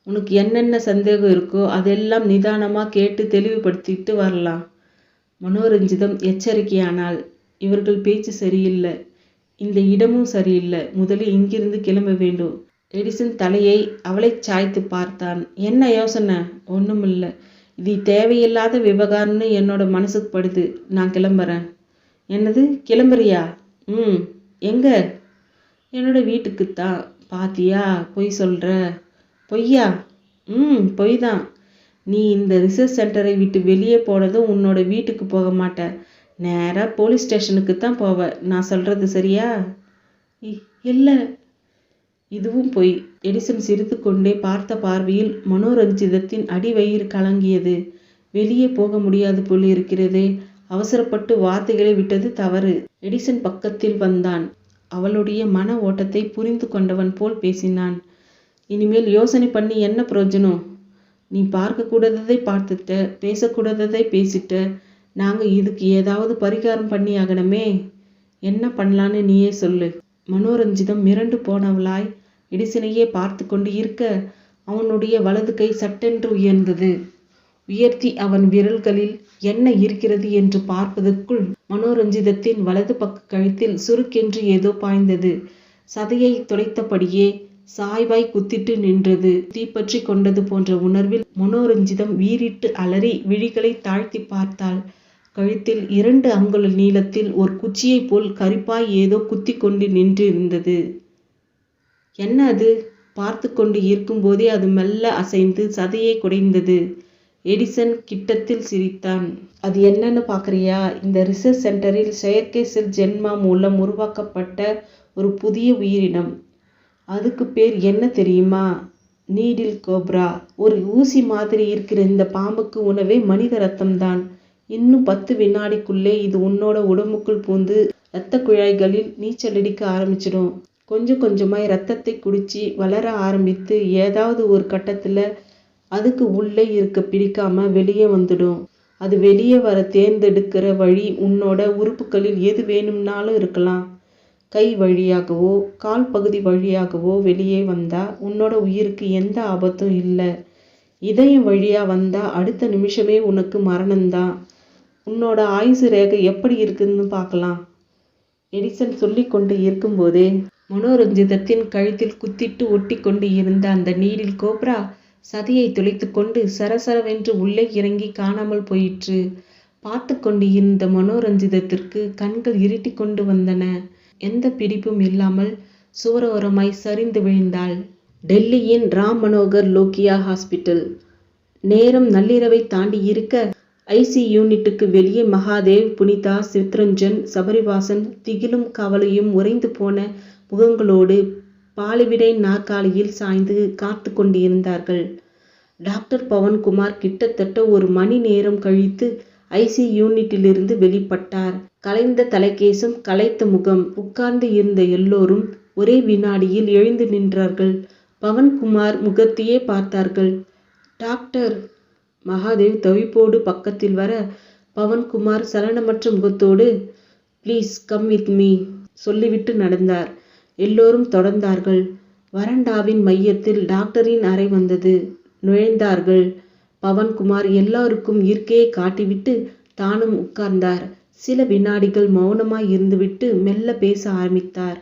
உனக்கு என்னென்ன சந்தேகம் இருக்கோ அதெல்லாம் நிதானமாக கேட்டு தெளிவுபடுத்திட்டு வரலாம். மனோரஞ்சிதம் எச்சரிக்கையானால். இவர்கள் பேச்சு சரியில்லை, இந்த இடமும் சரியில்லை. முதலில் இங்கிருந்து கிளம்ப வேண்டும். எடிசன் தலையை அவளை சாய்த்து பார்த்தான். என்ன யோசனை? ஒன்றுமில்லை. இது தேவையில்லாத விவகாரம்னு என்னோட மனசுக்கு படுது. நான் கிளம்புறேன். என்னது, கிளம்புறியா? எங்க? என்னோட வீட்டுக்குத்தான். பாத்தியா, பொய் சொல்கிற. பொய்யா? பொய் தான். நீ இந்த ரிசர்ச் சென்டரை விட்டு வெளியே போனதும் உன்னோட வீட்டுக்கு போக மாட்டேன். நேராக போலீஸ் ஸ்டேஷனுக்கு தான் போவ. நான் சொல்கிறது சரியா? இல்லை. இதுவும் பொய். எடிசன் சிரித்து கொண்டே பார்த்த பார்வையில் மனோரஞ்சிதத்தின் அடிவயிறு கலங்கியது. வெளியே போக முடியாது போல் இருக்கிறதே. அவசரப்பட்டு வார்த்தைகளை விட்டது தவறு. எடிசன் பக்கத்தில் வந்தான். அவளுடைய மன ஓட்டத்தை புரிந்து கொண்டவன் போல் பேசினான். இனிமேல் யோசனை பண்ணி என்ன பிரயோஜனம்? நீ பார்க்கக்கூடாததை பார்த்துட்ட, பேசக்கூடாததை பேசிட்ட. நாங்கள் இதுக்கு ஏதாவது பரிகாரம் பண்ணி ஆகணுமே. என்ன பண்ணலான்னு நீயே சொல்லு. மனோரஞ்சிதம் மிரண்டு போனவளாய் எடிசனையே பார்த்து கொண்டு இருக்க அவனுடைய வலது கை சட்டென்று உயர்ந்தது. உயர்த்தி அவன் விரல்களில் என்ன இருக்கிறது என்று பார்ப்பதற்குள் மனோரஞ்சிதத்தின் வலது பக்க கழுத்தில் சுருக்கென்று ஏதோ பாய்ந்தது. சதையை துடைத்தபடியே சாய்வாய் குத்திட்டு நின்றது. தீப்பற்றி கொண்டது போன்ற உணர்வில் மனோரஞ்சிதம் வீறிட்டு அலறி விழிகளை தாழ்த்தி பார்த்தாள். கழுத்தில் 2 அங்குல நீளத்தில் ஒரு குச்சியை போல் கரிப்பாய் ஏதோ குத்தி கொண்டு நின்றிருந்தது. என்ன அது? பார்த்து கொண்டு இருக்கும்போதே அது மெல்ல அசைந்து சதையை குடைந்தது. எடிசன் கிட்டத்தில் சிரித்தான். அது என்னன்னு பார்க்குறியா? இந்த ரிசர்ச் சென்டரில் செயற்கை செல் ஜென்மா மூலம் உருவாக்கப்பட்ட ஒரு புதிய உயிரினம். அதுக்கு பேர் என்ன தெரியுமா? Needle cobra. ஒரு ஊசி மாதிரி இருக்கிற இந்த பாம்புக்கு உணவே மனித ரத்தம்தான். இன்னும் 10 வினாடிக்குள்ளே இது உன்னோட உடம்புக்குள் பூந்து இரத்த குழாய்களில் நீச்சலடிக்க ஆரம்பிச்சிடும். கொஞ்சம் கொஞ்சமாய் ரத்தத்தை குடிச்சு வளர ஆரம்பித்து ஏதாவது ஒரு கட்டத்தில் அதுக்கு உள்ளே இருக்க பிடிக்காம வெளியே வந்துடும். அது வெளியே வர தேர்ந்தெடுக்கிற வழி உன்னோட உறுப்புகளில் எது வேணும்னாலும் இருக்கலாம். கை வழியாகவோ கால் பகுதி வழியாகவோ வெளியே வந்தா உன்னோட உயிருக்கு எந்த ஆபத்தும் இல்லை. இதயம் வழியா வந்தா அடுத்த நிமிஷமே உனக்கு மரணம்தான். உன்னோட ஆயுசு ரேகை எப்படி இருக்குன்னு பார்க்கலாம். எடிசன் சொல்லி கொண்டு இருக்கும்போதே மனோரஞ்சிதத்தின் கழுத்தில் குத்திட்டு ஒட்டி கொண்டு இருந்த அந்த நீடில் கோப்ரா சதியை துளைத்து கொண்டு சரசரவென்று உள்ளே இறங்கி காணாமல் போயிற்று. பார்த்து கொண்டு இருந்த மனோரஞ்சிதத்திற்கு கண்கள் இருட்டி கொண்டு வந்தன. எந்த பிடிப்பும் இல்லாமல் சுவரோரமாய் சரிந்து விழுந்தாள். டெல்லியின் ராம் மனோகர் லோகியா ஹாஸ்பிட்டல். நேரம் நள்ளிரவை தாண்டி இருக்க ஐசி யூனிட்டுக்கு வெளியே மகாதேவ், புனிதா, சித்ரஞ்சன், சபரிவாசன் திகிலும் கவலையும் உறைந்து போன முகங்களோடு பாலிவிடை நாற்காலியில் சாய்ந்து காத்து கொண்டிருந்தார்கள். டாக்டர் பவன்குமார் கிட்டத்தட்ட ஒரு மணி நேரம் கழித்து ஐசி யூனிட்டிலிருந்து வெளிப்பட்டார். கலைந்த தலைக்கேசம், களைத்த முகம். உட்கார்ந்து இருந்த எல்லோரும் ஒரே வினாடியில் எழுந்து நின்றார்கள். பவன்குமார் முகத்தையே பார்த்தார்கள். டாக்டர்! மகாதேவ் தவிப்போடு பக்கத்தில் வர பவன்குமார் சலனமற்ற முகத்தோடு ப்ளீஸ் கம் வித் மீ சொல்லிவிட்டு நடந்தார். எல்லோரும் தொடர்ந்தார்கள். வறண்டாவின் மையத்தில் டாக்டரின் அறை வந்தது. நுழைந்தார்கள். பவன்குமார் எல்லாருக்கும் இருக்கையை காட்டிவிட்டு தானும் உட்கார்ந்தார். சில வினாடிகள் மௌனமாய் இருந்துவிட்டு மெல்ல பேச ஆரம்பித்தார்.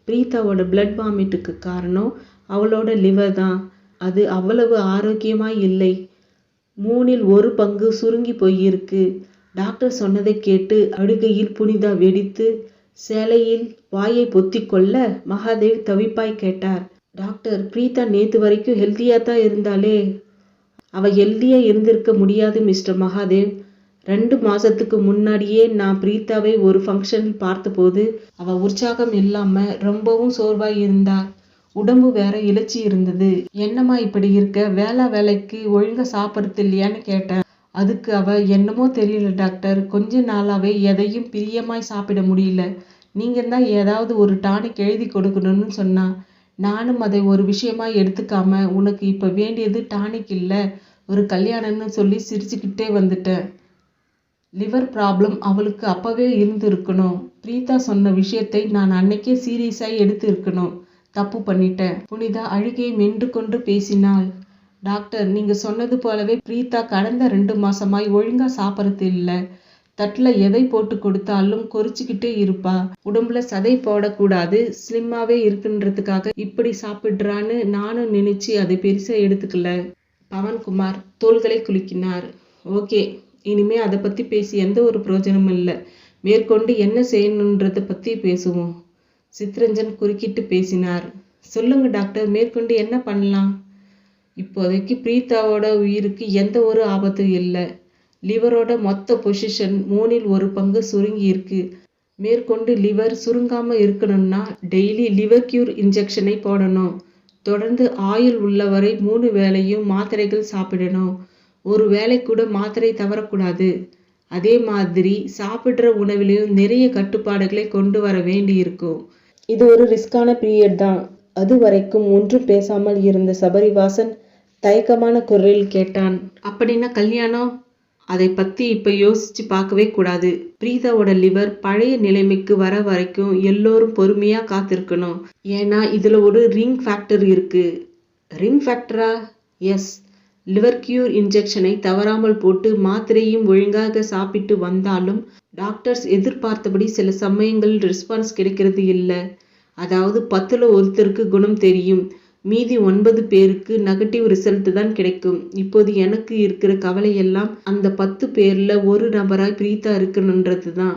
பிரீதாவோட பிளட் வாமிட்டுக்கு காரணம் அவளோட லிவர் தான். அது அவ்வளவு ஆரோக்கியமாய் இல்லை. 1/3 சுருங்கி போயிருக்கு. டாக்டர் சொன்னதை கேட்டு அழுகையில் புனிதா வெடித்து சேலையில் வாயை பொத்திக் கொள்ள மகாதேவ் தவிப்பாய் கேட்டார். டாக்டர், பிரீதா நேத்து வரைக்கும் ஹெல்த்தியா தான் இருந்தாலே. அவ ஹெல்த்தியா இருந்திருக்க முடியாது மிஸ்டர் மகாதேவ். 2 மாசத்துக்கு முன்னாடியே நான் பிரீதாவை ஒரு ஃபங்க்ஷனில் பார்த்தபோது அவ உற்சாகம் இல்லாம ரொம்பவும் சோர்வாய் இருந்தா. உடம்பு வேற இழைச்சி இருந்தது. என்னம்மா இப்படி இருக்க, வேலைக்கு ஒழுங்கா சாப்பிட்றது இல்லையான்னு கேட்டேன். அதுக்கு அவ என்னமோ தெரியல டாக்டர், கொஞ்ச நாளாவே எதையும் பிரியமாய் சாப்பிட முடியல. நீங்க தான் ஏதாவது ஒரு டானிக் எழுதி கொடுக்கணும்னு சொன்னா. நானும் அதை ஒரு விஷயமா எடுத்துக்காம உனக்கு இப்ப வேண்டியது டானிக் இல்ல, ஒரு கல்யாணம்னு சொல்லி சிரிச்சுக்கிட்டே வந்துட்டேன். லிவர் ப்ராப்ளம் அவளுக்கு அப்பவே இருந்திருக்கணும். பிரீதா சொன்ன விஷயத்தை நான் அன்னைக்கே சீரியஸாய் எடுத்து இருக்கணும். தப்பு பண்ணிட்டேன். புனிதா அழுகையை மென்று கொண்டு பேசினாள். டாக்டர், நீங்க சொன்னது போலவே பிரீதா கடந்த 2 மாசமாய் ஒழுங்கா சாப்பிட்றது இல்ல. தட்டுல எதை போட்டு கொடுத்தாலும் கொறிச்சுக்கிட்டே இருப்பா. உடம்புல சதை போடக்கூடாது, ஸ்லிம்மாவே இருக்குன்றதுக்காக இப்படி சாப்பிட்றான்னு நானும் நினைச்சு அதை பெருசா எடுத்துக்கல. பவன்குமார் தோள்களை குலுக்கினார். ஓகே, இனிமே அதை பத்தி பேசி எந்த ஒரு பிரயோஜனமும் இல்லை. மேற்கொண்டு என்ன செய்யணுன்றதை பத்தி பேசுவோம். சித்ரஞ்சன் குறுக்கிட்டு பேசினார். சொல்லுங்க டாக்டர், மேற்கொண்டு என்ன பண்ணலாம்? இப்போதைக்கு பிரீதாவோட உயிருக்கு எந்த ஒரு ஆபத்தும் இல்லை. லிவரோட மொத்த பொசிஷன் 1/3 சுருங்கி இருக்கு. மேற்கொண்டு லிவர் சுருங்காம இருக்கணும்னா டெய்லி லிவர் கியூர் இன்ஜெக்ஷனை போடணும். தொடர்ந்து ஆயுள் உள்ளவரை 3 வேளையும் மாத்திரைகள் சாப்பிடணும். ஒரு வேளை கூட மாத்திரை தவறக்கூடாது. அதே மாதிரி சாப்பிட்ற உணவிலையும் நிறைய கட்டுப்பாடுகளை கொண்டு வர வேண்டி இருக்கும். இது ஒரு ரிஸ்கான பீரியட் தான். அது வரைக்கும் ஒன்றும் பேசாமல் இருந்த சபரிவாசன் தயக்கமான குரலில் கேட்டான். அப்படின்னா கல்யாணம்? அதை பத்தி இப்ப யோசிச்சு பார்க்கவே கூடாது. பிரீதாவோட லிவர் பழைய நிலைமைக்கு வர வரைக்கும் எல்லோரும் பொறுமையா காத்திருக்கணும். ஏன்னா இதுல ஒரு ரிங் ஃபேக்டர் இருக்கு. ரிங் ஃபேக்டரா? எஸ். லிவர் கியூர் இன்ஜெக்ஷனை தவறாமல் போட்டு மாத்திரையும் ஒழுங்காக சாப்பிட்டு வந்தாலும் டாக்டர்ஸ் எதிர்பார்த்தபடி சில சமயங்களில் ரெஸ்பான்ஸ் கிடைக்கிறது இல்லை. அதாவது 10ல் ஒருத்தருக்கு குணம் தெரியும், மீதி 9 பேருக்கு நெகட்டிவ் ரிசல்ட் தான் கிடைக்கும். இப்போது எனக்கு இருக்கிற கவலை எல்லாம் அந்த 10 பேர்ல ஒரு நபராய் பிரீதா இருக்கணுன்றது தான்.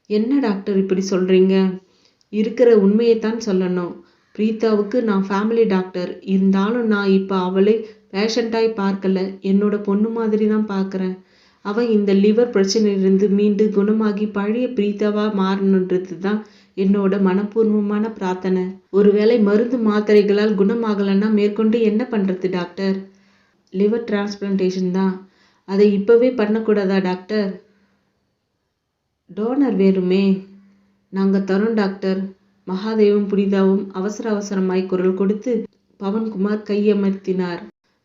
என்ன டாக்டர் இப்படி சொல்றீங்க? இருக்கிற உண்மையைத்தான் சொல்லணும். பிரீதாவுக்கு நான் ஃபேமிலி டாக்டர். இருந்தாலும் நான் இப்போ அவளை பேஷண்டாய் பார்க்கல, என்னோட பொண்ணு மாதிரி தான் பார்க்குறேன். அவன் இந்த லிவர் பிரச்சனையிலிருந்து மீண்டு குணமாகி பழைய பிரீதாவா மாறணுன்றது தான் என்னோட மனப்பூர்வமான பிரார்த்தனை. ஒருவேளை மருந்து மாத்திரைகளால் குணமாகலன்னா மேற்கொண்டு என்ன பண்றது டாக்டர்? லிவர் டிரான்ஸ்பிளான்டேஷன் தான். அதை இப்பவே பண்ணக்கூடாதா டாக்டர்? டோனர் வேணுமே. நாங்க தரோம் டாக்டர். மகாதேவும் புனிதாவும் அவசரமாய் குரல் கொடுத்து பவன்குமார் கையமர்த்தினார்.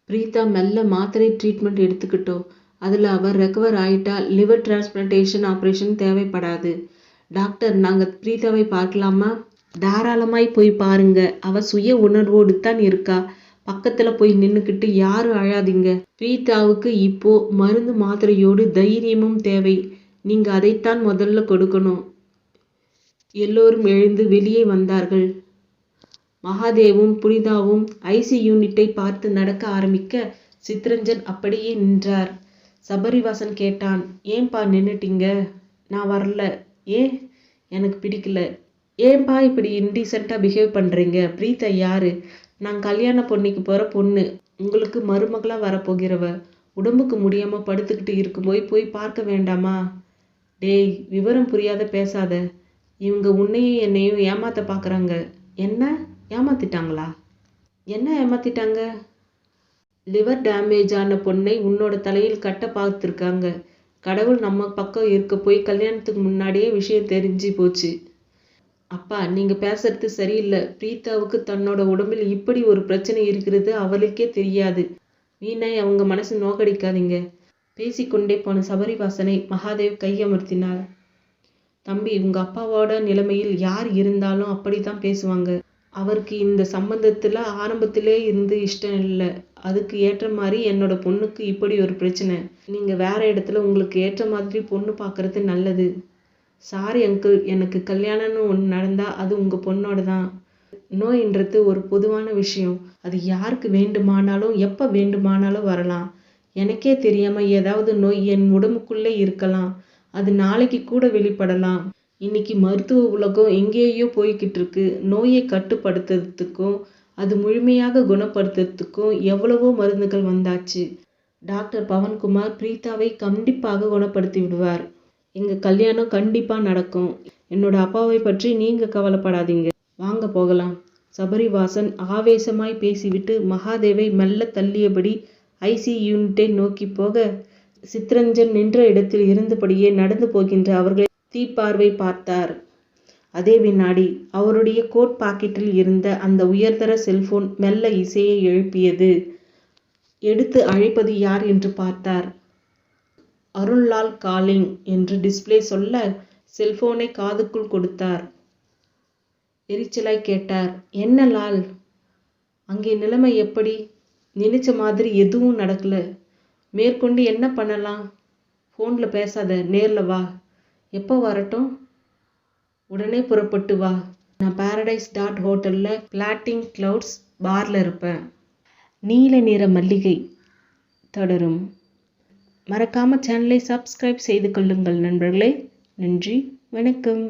பிரீதா மெல்ல மாத்திரை ட்ரீட்மெண்ட் எடுத்துக்கிட்டோம். அதில் அவர் ரெக்கவர் ஆயிட்டா லிவர் டிரான்ஸ்பிளான்டேஷன் ஆப்ரேஷன் தேவைப்படாது. டாக்டர், நாங்கள் பிரீதாவை பார்க்கலாமா? தாராளமாய் போய் பாருங்க. அவ சுய உணர்வோடு தான் இருக்கா. பக்கத்துல போய் நின்னுக்கிட்டு யாரும் அழாதீங்க. பிரீதாவுக்கு இப்போ மருந்து மாத்திரையோடு தைரியமும் தேவை. நீங்க அதைத்தான் முதல்ல கொடுக்கணும். எல்லோரும் எழுந்து வெளியே வந்தார்கள். மகாதேவும் புனிதாவும் ஐசி யூனிட்டை பார்த்து நடக்க ஆரம்பிக்க சித்ரஞ்சன் அப்படியே நின்றார். சபரிவாசன் கேட்டான், ஏன்பா நின்னுட்டீங்க? நான் வரல. ஏன்? எனக்கு பிடிக்கல. ஏன்பா இப்படி இன்டீசெண்டா பிஹேவ் பண்றீங்க? பிரீதா யாரு? நான் கல்யாண பொண்ணுக்கு போற பொண்ணு. உங்களுக்கு மருமகளா வரப்போகிறவ. உடம்புக்கு முடியாம படுத்துக்கிட்டு இருக்கும்போது போய் பார்க்க வேண்டாமா? டேய், விவரம் புரியாத பேசாத. இவங்க உன்னையும் என்னையும் ஏமாத்த பாக்குறாங்க. என்ன ஏமாத்திட்டாங்களா? என்ன ஏமாத்திட்டாங்க? லிவர் டேமேஜ் ஆன பொண்ணை உன்னோட தலையில் கட்ட பார்த்துருக்காங்க. கடவுள் நம்ம பக்கம் இருக்க போய் கல்யாணத்துக்கு முன்னாடியே விஷயம் தெரிஞ்சு போச்சு. அப்பா, நீங்க பேசுறது சரியில்லை. பிரீதாவுக்கு தன்னோட உடம்பில் இப்படி ஒரு பிரச்சனை இருக்கிறது அவளுக்கே தெரியாது. வீணாய் அவங்க மனசு நோக்கடிக்காதீங்க. பேசிக்கொண்டே போன சபரிவாசனை மகாதேவ் கையமர்த்தினார். தம்பி, உங்க அப்பாவோட நிலைமையில் யார் இருந்தாலும் அப்படித்தான் பேசுவாங்க. அவருக்கு இந்த சம்பந்தத்துல ஆரம்பத்திலே இருந்து இஷ்டம் இல்லை. அதுக்கு ஏற்ற மாதிரி என்னோட பொண்ணுக்கு இப்படி ஒரு பிரச்சனை. நீங்க வேற இடத்துல உங்களுக்கு ஏற்ற மாதிரி பொண்ணு பார்க்கறது நல்லது. சாரி அங்கிள், எனக்கு கல்யாணம்னு ஒன்று நடந்தா அது உங்க பொண்ணோட தான். நோயின்றது ஒரு பொதுவான விஷயம். அது யாருக்கு வேண்டுமானாலும் எப்ப வேண்டுமானாலும் வரலாம். எனக்கே தெரியாம ஏதாவது நோய் என் உடம்புக்குள்ளே இருக்கலாம். அது நாளைக்கு கூட வெளிப்படலாம். இன்னைக்கு மருத்துவ உலகம் எங்கேயோ போய்கிட்டு இருக்கு. நோயை கட்டுப்படுத்துறதுக்கும் அது முழுமையாக குணப்படுத்துறதுக்கும் எவ்வளவோ மருந்துகள் வந்தாச்சு. டாக்டர் பவன்குமார் பிரீதாவை கண்டிப்பாக குணப்படுத்தி விடுவார். எங்க கல்யாணம் கண்டிப்பா நடக்கும். என்னோட அப்பாவை பற்றி நீங்க கவலைப்படாதீங்க. வாங்க போகலாம். சபரிவாசன் ஆவேசமாய் பேசிவிட்டு மகாதேவை மெல்ல தள்ளியபடி ஐசி யூனிட்டை நோக்கி போக, சித்ரஞ்சன் நின்ற இடத்தில் இருந்தபடியே நடந்து போகின்ற அவர்களை தீப்பார்வை பார்த்தார். அதே வினாடி அவருடைய கோட் பாக்கெட்டில் இருந்த அந்த உயர்தர செல்போன் மெல்ல இசையை எழுப்பியது. எடுத்து அழைப்பது யார் என்று பார்த்தார். அருள்லால் காலிங் என்று டிஸ்பிளே சொல்ல செல்போனை காதுக்குள் கொடுத்தார். எரிச்சலாய் கேட்டார், என்ன லால்? அங்கே நிலைமை எப்படி? நினைச்ச மாதிரி எதுவும் நடக்கல. மேற்கொண்டு என்ன பண்ணலாம்? ஃபோன்ல பேசாத, நேர்ல வா. எப்போ வரட்டும்? உடனே புறப்பட்டு வா. நான் பாரடைஸ் ஹோட்டல்ல பிளாட்டிங் கிளவுட்ஸ் பார்ல இருப்பேன். நீல நிற மல்லிகை தொடரும். மறக்காம சேனலை சப்ஸ்கிரைப் செய்து கொள்ளுங்கள் நண்பர்களே. நன்றி, வணக்கம்.